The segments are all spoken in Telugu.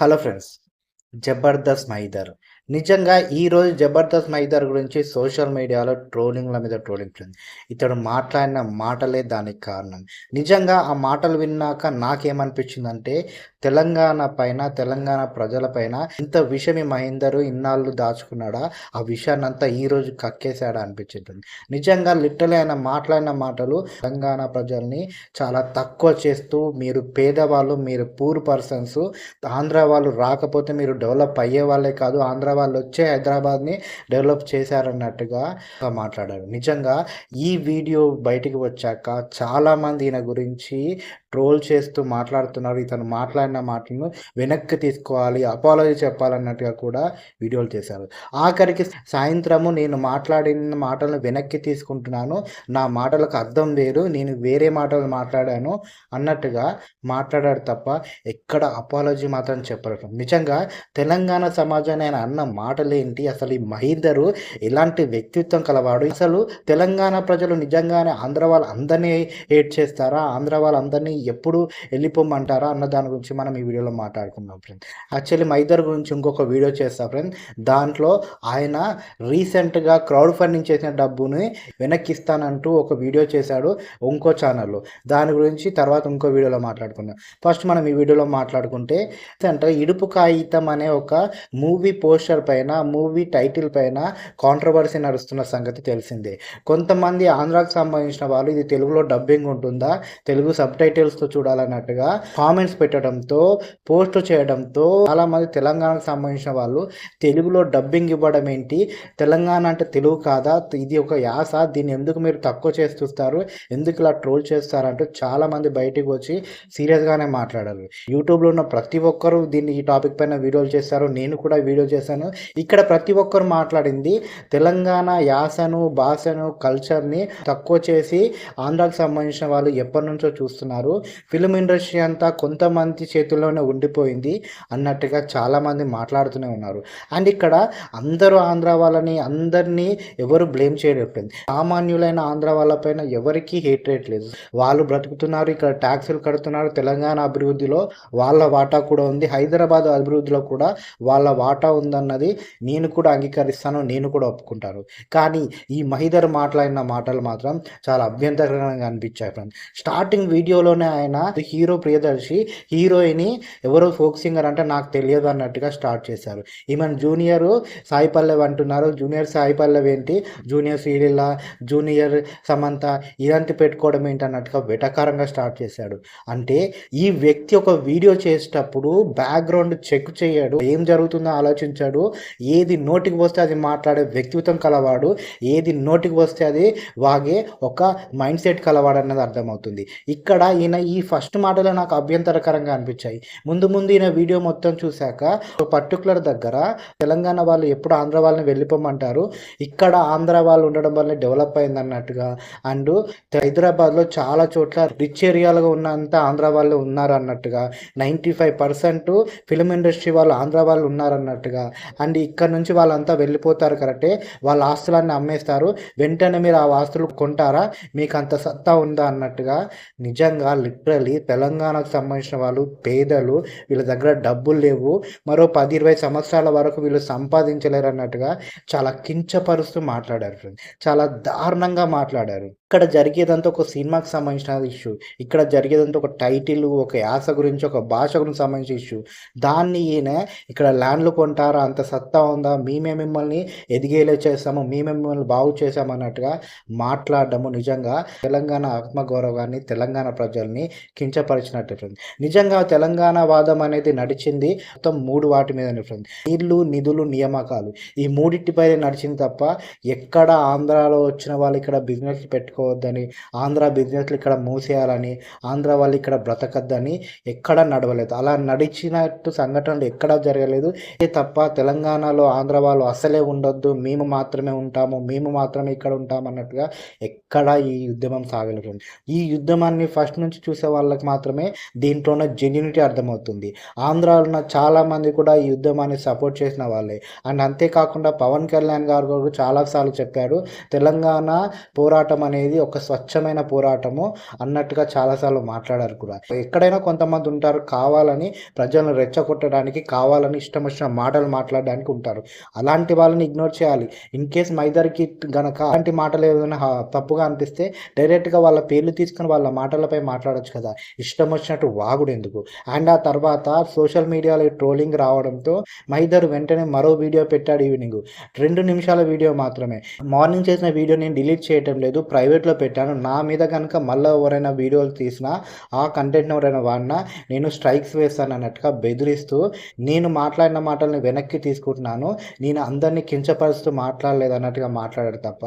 Hello friends. 'జబర్దస్త్ మైదర్' నిజంగా ఈరోజు 'జబర్దస్త్ మైదర్' గురించి సోషల్ మీడియాలో ట్రోలింగ్‌ల మీద ట్రోలింగ్ ఫ్రెండ్స్. ఇతడు మాట్లాడిన మాటలే దానికి కారణం. నిజంగా ఆ మాటలు విన్నాక నాకేమనిపించిందంటే తెలంగాణ పైన, తెలంగాణ ప్రజల పైన ఇంత విషం ఈ మహేందర్ ఇన్నాళ్ళు దాచుకున్నాడా? ఆ విషయాన్నంతా ఈరోజు కక్కేసాడా అనిపించింది. నిజంగా లిటరల్లీ ఆయన మాట్లాడిన మాటలు తెలంగాణ ప్రజల్ని చాలా తక్కువ చేస్తూ, మీరు పేదవాళ్ళు, మీరు పూర్ పర్సన్స్, ఆంధ్ర వాళ్ళు రాకపోతే మీరు డెవలప్ అయ్యే వాళ్ళే కాదు, ఆంధ్ర వాళ్ళు వచ్చే హైదరాబాద్ని డెవలప్ చేశారన్నట్టుగా మాట్లాడారు. నిజంగా ఈ వీడియో బయటికి వచ్చాక చాలామంది ఈయన గురించి ట్రోల్ చేస్తూ మాట్లాడుతున్నారు. ఇతను మాట్లాడిన మాటలను వెనక్కి తీసుకోవాలి, అపాలజీ చెప్పాలన్నట్టుగా కూడా వీడియోలు చేశారు. ఆఖరికి సాయంత్రము నేను మాట్లాడిన మాటలను వెనక్కి తీసుకుంటున్నాను, నా మాటలకు అర్థం లేదు, నేను వేరే మాటలు మాట్లాడాను అన్నట్టుగా మాట్లాడాడు తప్ప ఎక్కడ అపాలజీ మాత్రం చెప్పరు. నిజంగా తెలంగాణ సమాజాన్ని ఆయన అన్న మాటలేంటి, అసలు ఈ మహేందర్ ఎలాంటి వ్యక్తిత్వం కలవాడు, అసలు తెలంగాణ ప్రజలు నిజంగానే ఆంధ్ర వాళ్ళందరినీ హేట్ చేస్తారా, ఆంధ్ర వాళ్ళందరినీ ఎప్పుడు వెళ్ళిపోమంటారా అన్న దాని గురించి మనం ఈ వీడియోలో మాట్లాడుకుందాం ఫ్రెండ్స్. యాక్చువల్లీ మహేందర్ గురించి ఇంకొక వీడియో చేస్తా ఫ్రెండ్స్. దాంట్లో ఆయన రీసెంట్గా క్రౌడ్ ఫండింగ్ చేసిన డబ్బుని వెనక్కి ఇస్తానంటూ ఒక వీడియో చేశాడు ఇంకో ఛానల్లో. దాని గురించి తర్వాత ఇంకో వీడియోలో మాట్లాడుకుందాం. ఫస్ట్ మనం ఈ వీడియోలో మాట్లాడుకుంటే అంటే ఇడుపు కాగితం అనే ఒక మూవీ పోస్టర్ పైన, మూవీ టైటిల్ పైన కాంట్రవర్సీ నడుస్తున్న సంగతి తెలిసిందే. కొంతమంది ఆంధ్రాకు సంబంధించిన వాళ్ళు ఇది తెలుగులో డబ్బింగ్ ఉంటుందా, తెలుగు సబ్ టైటిల్స్తో చూడాలన్నట్టుగా కామెంట్స్ పెట్టడంతో, పోస్ట్ చేయడంతో చాలామంది తెలంగాణకు సంబంధించిన వాళ్ళు తెలుగులో డబ్బింగ్ ఇవ్వడం ఏంటి, తెలంగాణ అంటే తెలుగు కాదా, ఇది ఒక యాస, దీన్ని ఎందుకు మీరు తక్కువ చేసి చూస్తారు, ఎందుకు ఇలా ట్రోల్ చేస్తారంటూ చాలామంది బయటికి వచ్చి సీరియస్గానే మాట్లాడారు. యూట్యూబ్లో ఉన్న ప్రతి ఒక్కరూ దీన్ని ఈ టాపిక్ పైన వీడియోలు చేస్తారు, నేను కూడా వీడియో చేశాను. ఇక్కడ ప్రతి ఒక్కరు మాట్లాడింది తెలంగాణ యాసను, భాషను, కల్చర్ని తక్కువ చేసి ఆంధ్రాకు సంబంధించిన వాళ్ళు ఎప్పటి నుంచో చూస్తున్నారు, ఫిల్మ్ ఇండస్ట్రీ అంతా కొంతమంది చేతుల్లోనే ఉండిపోయింది అన్నట్టుగా చాలామంది మాట్లాడుతూనే ఉన్నారు. అండ్ ఇక్కడ అందరూ ఆంధ్ర వాళ్ళని అందరినీ ఎవరు బ్లేమ్ చేయలేదు. సామాన్యులైన ఆంధ్ర వాళ్ళపైన ఎవరికీ హేట్రేట్ లేదు. వాళ్ళు బ్రతుకుతున్నారు, ఇక్కడ ట్యాక్సులు కడుతున్నారు, తెలంగాణ అభివృద్ధిలో వాళ్ళ వాటా కూడా ఉంది, హైదరాబాద్ అభివృద్ధిలో కూడా వాళ్ళ వాటా ఉందన్నది నేను కూడా అంగీకరిస్తాను, నేను కూడా ఒప్పుకుంటాను. కానీ ఈ మహేందర్ మాట్లాడిన మాటలు మాత్రం చాలా అభ్యంతరకరంగా అనిపించాయి ఫ్రెండ్స్. స్టార్టింగ్ వీడియోలోనే ఆయన హీరో ప్రియదర్శి హీరోయిన్ ఎవరో ఫోక్ సింగర్ అంటే నాకు తెలియదు అన్నట్టుగా స్టార్ట్ చేశారు. ఈమెను జూనియర్ సాయి పల్లవి అంటున్నారు. జూనియర్ సాయి పల్లవి ఏంటి, జూనియర్ శ్రీలీల, జూనియర్ సమంత ఇలాంటి పెట్టుకోవడం ఏంటి అన్నట్టుగా వెటకారంగా స్టార్ట్ చేశాడు. అంటే ఈ వ్యక్తి ఒక వీడియో చేసేటప్పుడు బ్యాక్గ్రౌండ్ చెక్ చేయడు, ఏం జరుగుతుందో ఆలోచించాడు, ఏది నోటికి వస్తే అది మాట్లాడే వ్యక్తిత్వం కలవాడు, ఏది నోటికి వస్తే అది వాగే ఒక మైండ్ సెట్ కలవాడు అన్నది అర్థమవుతుంది. ఇక్కడ ఈయన ఈ ఫస్ట్ మాటలో నాకు అభ్యంతరకరంగా అనిపించాయి. ముందు ఈయన వీడియో మొత్తం చూశాక ఒక పర్టికులర్ దగ్గర తెలంగాణ వాళ్ళు ఎప్పుడు ఆంధ్ర వాళ్ళని వెళ్ళిపోమంటారు, ఇక్కడ ఆంధ్ర వాళ్ళు ఉండడం వల్ల డెవలప్ అయింది అన్నట్టుగా, అండ్ హైదరాబాద్లో చాలా చోట్ల రిచ్ ఏరియాలుగా ఉన్నంత ఆంధ్ర వాళ్ళు ఉన్నారు అన్నట్టుగా, 95% ఫిల్మ్ ఇండస్ట్రీ వాళ్ళు ఆంధ్ర వాళ్ళు ఉన్నారన్నట్టుగా, అండ్ ఇక్కడ నుంచి వాళ్ళంతా వెళ్ళిపోతారు కరెక్టే, వాళ్ళ ఆస్తులన్నీ అమ్మేస్తారు, వెంటనే మీరు ఆ ఆస్తులు కొంటారా, మీకు అంత సత్తా ఉందా అన్నట్టుగా. నిజంగా లిటరలీ తెలంగాణకు సంబంధించిన వాళ్ళు పేదలు, వీళ్ళ దగ్గర డబ్బులు లేవు, మరో 10-20 సంవత్సరాల వరకు వీళ్ళు సంపాదించలేరు అన్నట్టుగా చాలా కించపరుస్తూ మాట్లాడారు ఫ్రెండ్స్. చాలా దారుణంగా మాట్లాడారు. ఇక్కడ జరిగేదంతా ఒక సినిమాకి సంబంధించిన ఇష్యూ, ఇక్కడ జరిగేదంతా ఒక టైటిల్, ఒక యాస గురించి, ఒక భాష గురించి సంబంధించిన ఇష్యూ. దాన్ని ఈయన ఇక్కడ ల్యాండ్లు కొంటారా, అంత సత్తా ఉందా, మేమే మిమ్మల్ని ఎదిగేలా చేస్తాము, మేమే మిమ్మల్ని బాగు చేసాము అన్నట్టుగా మాట్లాడడము నిజంగా తెలంగాణ ఆత్మగౌరవాన్ని, తెలంగాణ ప్రజల్ని కించపరిచినట్టు ఫ్రెండ్స్. నిజంగా తెలంగాణ వాదం అనేది నడిచింది మొత్తం 3 వాటి మీద ఫ్రెండ్స్. నీళ్లు, నిధులు, నియామకాలు, ఈ మూడింటిపైనే నడిచింది తప్ప ఎక్కడ ఆంధ్రాలో వచ్చిన వాళ్ళు ఇక్కడ బిజినెస్ పెట్టుకోవద్దని, ఆంధ్ర బిజినెస్లు ఇక్కడ మూసేయాలని, ఆంధ్ర వాళ్ళు ఇక్కడ బ్రతకద్దని ఎక్కడ నడవలేదు. అలా నడిచినట్టు సంఘటనలు ఎక్కడా జరగలేదు. తప్ప తెలంగాణలో ఆంధ్ర వాళ్ళు అసలే ఉండొద్దు, మేము మాత్రమే ఉంటాము, మేము మాత్రమే ఇక్కడ ఉంటాం అన్నట్టుగా ఎక్కడా ఈ ఉద్యమం సాగలేదు. ఈ ఉద్యమాన్ని ఫస్ట్ నుంచి చూసే వాళ్ళకి మాత్రమే దీంట్లోనే జెన్యూనిటీ అర్థమవుతుంది. ఆంధ్రాలో ఉన్న చాలామంది కూడా ఈ ఉద్యమాన్ని సపోర్ట్ చేసిన వాళ్ళే. అండ్ అంతేకాకుండా పవన్ కళ్యాణ్ గారు కూడా చాలాసార్లు చెప్పారు, తెలంగాణ పోరాటం అనేది అనేది ఒక స్వచ్ఛమైన పోరాటము అన్నట్టుగా చాలాసార్లు మాట్లాడారు కూడా. ఎక్కడైనా కొంతమంది ఉంటారు కావాలని ప్రజలను రెచ్చగొట్టడానికి, కావాలని ఇష్టం వచ్చిన మాటలు మాట్లాడడానికి ఉంటారు. అలాంటి వాళ్ళని ఇగ్నోర్ చేయాలి. ఇన్ కేస్ మైదర్‌కి గనక అలాంటి మాటలు ఏదైనా తప్పుగా అనిపిస్తే డైరెక్ట్‌గా వాళ్ళ పేర్లు తీసుకొని వాళ్ళ మాటలపై మాట్లాడొచ్చు కదా! ఇష్టం వచ్చినట్టు వాగుడెందుకు? అండ్ ఆ తర్వాత సోషల్ మీడియాలో ట్రోలింగ్ రావడంతో మహీధర్ వెంటనే మరో వీడియో పెట్టాడు ఈవినింగ్. 2 నిమిషాల వీడియో మాత్రమే. మార్నింగ్ చేసిన వీడియో నేను డిలీట్ చేయటం లేదు. ప్రైవేట్‌లో పెట్టాను. నా మీద గనక మళ్ళా ఎవరైనా వీడియోలు తీసినా, ఆ కంటెంట్‌ని ఎవరైనా వాడినా నేను స్ట్రైక్స్ వేస్తానన్నట్టుగా బెదిరిస్తూ, నేను మాట్లాడిన మాటల్ని వెనక్కి తీసుకుంటున్నాను. నేను అందరిని కించపరుస్తూ మాట్లాడలేదన్నట్టుగా మాట్లాడాడు తప్ప,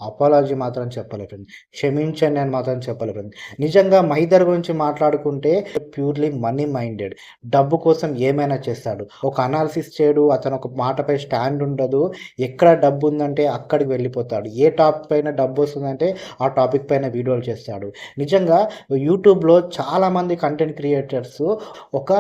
అపాలజీ మాత్రం చెప్పలేదు ఫ్రెండ్స్. క్షమించండి అని మాత్రం చెప్పలేదు ఫ్రెండ్స్. నిజంగా మహీధర్ గురించి మాట్లాడుకుంటే ప్యూర్‌లీ మనీ మైండెడ్. డబ్బు కోసం ఏమైనా చేస్తాడు. ఒక అనాలిసిస్ చేయడు. అతను ఒక మాటపై స్టాండ్ ఉండదు. ఎక్కడ డబ్బు ఉందంటే అక్కడికి వెళ్ళిపోతాడు. ఏ టాపిక్ పైన డబ్బు వస్తుందంటే ఆ టాపిక్ పైన వీడియోలు చేస్తాడు. నిజంగా యూట్యూబ్‌లో చాలామంది కంటెంట్ క్రియేటర్స్ ఒక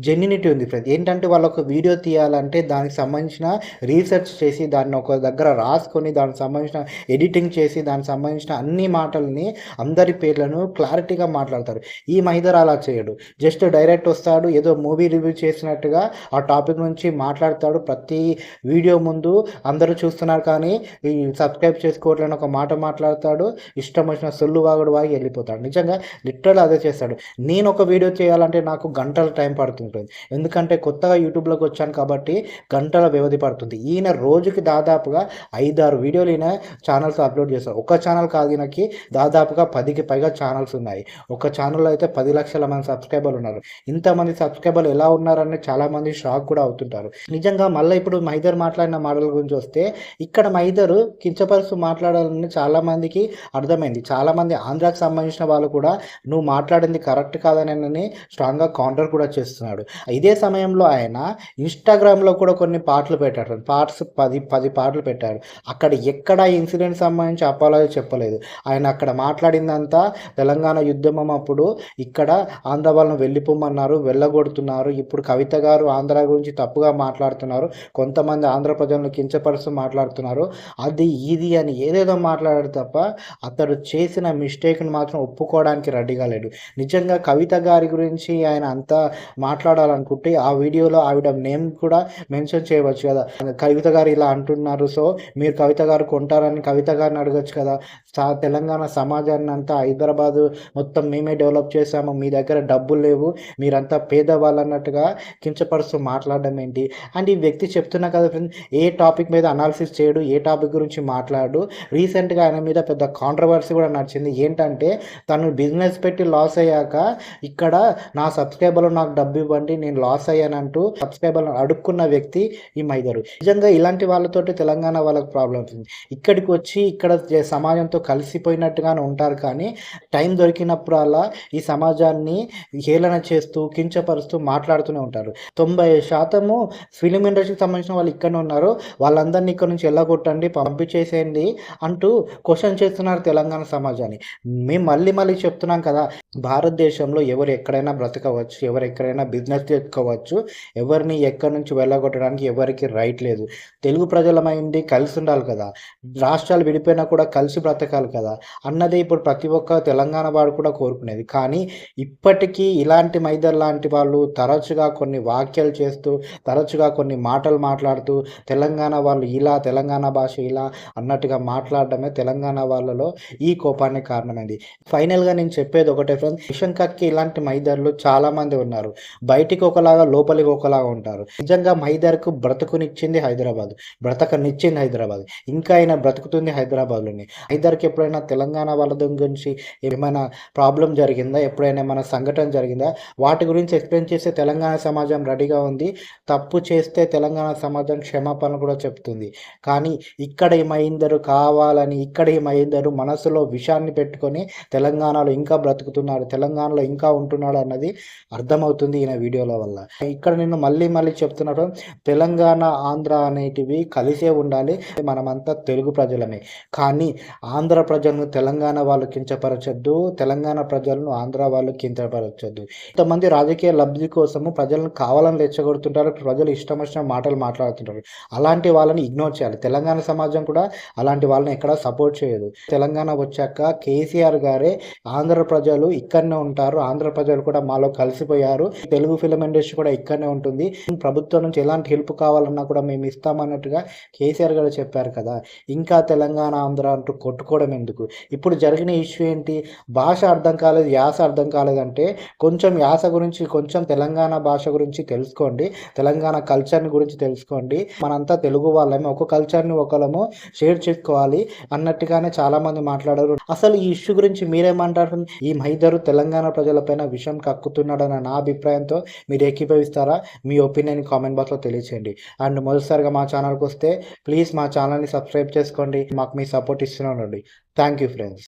జెన్యూనిటీ ఉంది ఫ్రెండ్స్. ఏంటంటే వాళ్ళు ఒక వీడియో తీయాలంటే దానికి సంబంధించిన రీసెర్చ్ చేసి దాన్ని ఒక దగ్గర రాసుకొని దానికి సంబంధించిన ఎడిటింగ్ చేసి దానికి సంబంధించిన అన్ని మాటల్ని అందరి పేర్లను క్లారిటీగా మాట్లాడతారు. ఈ మహీధర్ అలా చేయడు. జస్ట్ డైరెక్ట్ వస్తాడు. ఏదో మూవీ రివ్యూ చేసినట్టుగా ఆ టాపిక్ నుంచి మాట్లాడతాడు. ప్రతి వీడియో ముందు అందరూ చూస్తున్నారు కానీ ఈ సబ్స్క్రైబ్ చేసుకోవట్లేని ఒక మాట మాట్లాడతాడు. ఇష్టం వచ్చిన సొల్లు వాగుడు వాగి వెళ్ళిపోతాడు. నిజంగా లిటరల్ అదే చేస్తాడు. నేను ఒక వీడియో చేయాలంటే నాకు గంటల టైం పడుతుంటుంది. ఎందుకంటే కొత్తగా యూట్యూబ్‌లోకి వచ్చాను కాబట్టి గంటల వ్యవధి పడుతుంది. ఈయన రోజుకి దాదాపుగా 5, 6 వీడియోలు ఈయన ఛానల్స్ అప్లోడ్ చేస్తారు. ఒక ఛానల్ కాదు ఈయనకి దాదాపుగా 10కి పైగా ఛానల్స్ ఉన్నాయి. ఒక ఛానల్‌లో అయితే 10 లక్షల మంది సబ్స్క్రైబర్లు ఉన్నారు. ఇంతమంది సబ్స్క్రైబర్లు ఎలా ఉన్నారని చాలామంది షాక్ కూడా అవుతుంటారు. నిజంగా మళ్ళీ ఇప్పుడు మహీధర్ మాట్లాడిన మాటల గురించి వస్తే ఇక్కడ మహీధర్ కించపరుస్తూ మాట్లాడాలని చాలామందికి అర్థమైంది. చాలామంది ఆంధ్రాకి సంబంధించిన వాళ్ళు కూడా నువ్వు మాట్లాడింది కరెక్ట్ కాదనని స్ట్రాంగ్‌గా కౌంటర్ కూడా చేస్తున్నాడు. ఇదే సమయంలో ఆయన ఇన్‌స్టాగ్రామ్‌లో కూడా కొన్ని పాటలు పెట్టాడు. పార్ట్స్ 10 పాటలు పెట్టాడు. అక్కడ ఎక్కడ ఇన్సిడెంట్ సంబంధించి అపాలజీ చెప్పలేదు. ఆయన అక్కడ మాట్లాడిందంతా తెలంగాణ ఉద్యమం అప్పుడు ఇక్కడ ఆంధ్ర వాళ్ళని వెళ్ళిపోమన్నారు, వెళ్ళగొడుతున్నారు. ఇప్పుడు కవిత గారు ఆంధ్ర గురించి తప్పుగా మాట్లాడుతున్నారు. కొంతమంది ఆంధ్ర ప్రజలను కించపరుస్తూ మాట్లాడుతున్నారు. అది ఇది అని ఏదేదో మాట్లాడాడు తప్ప అతడు చేసిన మిస్టేక్‌ని మాత్రం ఒప్పుకోవడానికి రెడీగా లేడు. నిజంగా కవిత గారి గురించి ఆయన అంతా మాట్లాడాలనుకుంటే ఆ వీడియోలో ఆవిడ నేమ్ కూడా మెన్షన్ చేయవచ్చు కదా! కవిత గారు ఇలా అంటున్నారు. సో, మీరు కవిత గారు కొంటారని కవిత గారిని అడగొచ్చు కదా! తెలంగాణ సమాజాన్ని అంతా హైదరాబాదు మొత్తం మేమే డెవలప్ చేశాము. మీ దగ్గర డబ్బులు లేవు. మీరంతా పేదవాళ్ళన్నట్టుగా కించపరుస్తూ మాట్లాడడం ఏంటి? అండ్ ఈ వ్యక్తి చెప్తున్నా కదా ఫ్రెండ్స్, ఏ టాపిక్ మీద అనాలిసిస్ చేయడు. ఏ టాపిక్ గురించి మాట్లాడడు. రీసెంట్‌గా ఆయన మీద పెద్ద కాంట్రోవర్సీ కూడా నడిచింది. ఏంటంటే తను బిజినెస్ పెట్టి లాస్ అయ్యాక ఇక్కడ నా సబ్స్క్రైబర్లు నాకు డబ్బు ఇవ్వండి. నేను లాస్ అయ్యానంటూ సబ్స్క్రైబర్లను అడుక్కున్న వ్యక్తి ఈ మహీధర్. నిజంగా ఇలాంటి వాళ్ళతోటి తెలంగాణ వాళ్ళకి ప్రాబ్లమ్స్ ఉంది. ఇక్కడికి వచ్చి ఇక్కడ సమాజంతో కలిసిపోయినట్టుగానే ఉంటారు కానీ టైం దొరికినప్పుడల్లా ఈ సమాజాన్ని హేళన చేస్తూ, కించపరుస్తూ మాట్లాడుతూనే ఉంటారు. 90% ఫిల్మ్ ఇండస్ట్రీకి సంబంధించిన వాళ్ళు ఇక్కడనే ఉన్నారు. వాళ్ళందరినీ ఇక్కడ నుంచి ఎల్లగొట్టండి, పంపించేసేయండి అంటూ క్వెషన్ చేస్తున్నారు తెలంగాణ సమాజాన్ని. మేము మళ్ళీ చెప్తున్నాం కదా! భారతదేశంలో ఎవరు ఎక్కడైనా బ్రతకవచ్చు. ఎవరు ఎక్కడైనా బిజినెస్ చేసుకోవచ్చు. ఎవరిని ఎక్కడి నుంచి వెళ్ళగొట్టడానికి ఎవరికీ రైట్ లేదు. తెలుగు ప్రజలమైంది కలిసి ఉండాలి కదా! రాష్ట్రాలు విడిపోయినా కూడా కలిసి బ్రతకాలి కదా! అన్నదే ఇప్పుడు ప్రతి ఒక్క తెలంగాణ వాడు కూడా కోరుకునేది. కానీ ఇప్పటికీ ఇలాంటి మహీధర్ లాంటి వాళ్ళు తరచుగా కొన్ని వ్యాఖ్యలు చేస్తూ, తరచుగా కొన్ని మాటలు మాట్లాడుతూ తెలంగాణ వాళ్ళు ఇలా, తెలంగాణ భాష ఇలా అన్నట్టుగా మాట్లాడడమే తెలంగాణ వాళ్ళలో ఈ కోపానికి కారణమైంది. ఫైనల్‌గా నేను చెప్పేది ఒకటే ఫ్రెండ్స్, విషం కక్కి ఇలాంటి మహీధర్లు చాలామంది ఉన్నారు. బయటికి ఒకలాగా, లోపలికి ఒకలాగా ఉంటారు. నిజంగా మహీధర్‌కు బ్రతుకునిచ్చింది హైదరాబాద్. బ్రతకనిచ్చింది హైదరాబాద్. ఇంకా ఆయన బ్రతుకుతుంది హైదరాబాద్‌లోనే. మహీధర్‌కి ఎప్పుడైనా తెలంగాణ వాళ్ళ గురించి ఏమైనా ప్రాబ్లమ్ జరిగిందా? ఎప్పుడైనా ఏమైనా సంఘటన జరిగిందా? వాటి గురించి ఎక్స్‌ప్లెయిన్ చేస్తే తెలంగాణ సమాజం రెడీగా ఉంది. తప్పు చేస్తే తెలంగాణ సమాజం క్షమాపణ కూడా చెప్తుంది. కానీ ఇక్కడ ఈ మహీధర్ కావాలని, ఇక్కడ ఈ మహీధర్ మనసులో విషాన్ని పెట్టుకొని తెలంగాణలో ఇంకా బ్రతుకుతున్నాడు, తెలంగాణలో ఇంకా ఉంటున్నాడు అన్నది అర్థమవుతుంది ఈయన వీడియోల వల్ల. ఇక్కడ నేను మళ్ళీ చెప్తున్నాను, తెలంగాణ, ఆంధ్ర అనేటివి కలిసే ఉండాలి. మనమంతా తెలుగు ప్రజలమే. కానీ ఆంధ్ర ప్రజలను తెలంగాణ వాళ్ళు కించపరచొద్దు. తెలంగాణ ప్రజలను ఆంధ్ర వాళ్ళు కించపరచొద్దు. ఇంతమంది రాజకీయ లబ్ధి కోసము ప్రజలను కావాలని రెచ్చగొడుతుంటారు. ప్రజలు ఇష్టం వచ్చిన మాటలు మాట్లాడుతుంటారు. అలాంటి వాళ్ళని ఇగ్నోర్ చేయాలి. తెలంగాణ సమాజం కూడా అలాంటి వాళ్ళని ఎక్కడా సపోర్ట్ చేయదు. తెలంగాణ వచ్చాక కేసీఆర్ గారే ఆంధ్ర ప్రజలు ఇక్కడనే ఉంటారు. ఆంధ్ర ప్రజలు కూడా మాలో కలిసిపోయారు. తెలుగు ఫిల్మ్ ఇండస్ట్రీ కూడా ఇక్కడనే ఉంటుంది. ప్రభుత్వం నుంచి ఎలాంటి హెల్ప్ కావాలన్నా కూడా మేము ఇస్తామన్నట్టుగా కేసీఆర్ గారు చెప్పారు కదా! ఇంకా తెలంగాణ, ఆంధ్ర అంటూ కొట్టుకోవడం ఎందుకు? ఇప్పుడు జరిగిన ఇష్యూ ఏంటి? భాష అర్థం కాలేదు, యాస అర్థం కాలేదంటే కొంచెం యాస గురించి, కొంచెం తెలంగాణ భాష గురించి తెలుసుకోండి. తెలంగాణ కల్చర్‌ని గురించి తెలుసుకోండి. మనంతా తెలుగు వాళ్ళమే. ఒక కల్చర్‌ని ఒకళ్ళము షేర్ చేసుకోవాలి అన్నట్టుగానే చాలామంది మాట్లాడారు. అసలు ఈ ఇష్యూ గురించి మీరేమంటారు? ఈ మహీధర్ తెలంగాణ ప్రజలపైన విషం కక్కుతున్నాడన్న నా అభిప్రాయంతో మీరు ఏకీభవిస్తారా? మీ ఒపీనియన్ కామెంట్ బాక్స్‌లో తెలియచేయండి. అండ్ మొదటిసారిగా మా ఛానల్‌కొస్తే ప్లీజ్ మా ఛానల్‌ని సబ్స్క్రైబ్ చేసుకోండి. మాకు మీ సపోర్ట్ ఇస్తూనే ఉండండి. Thank you friends.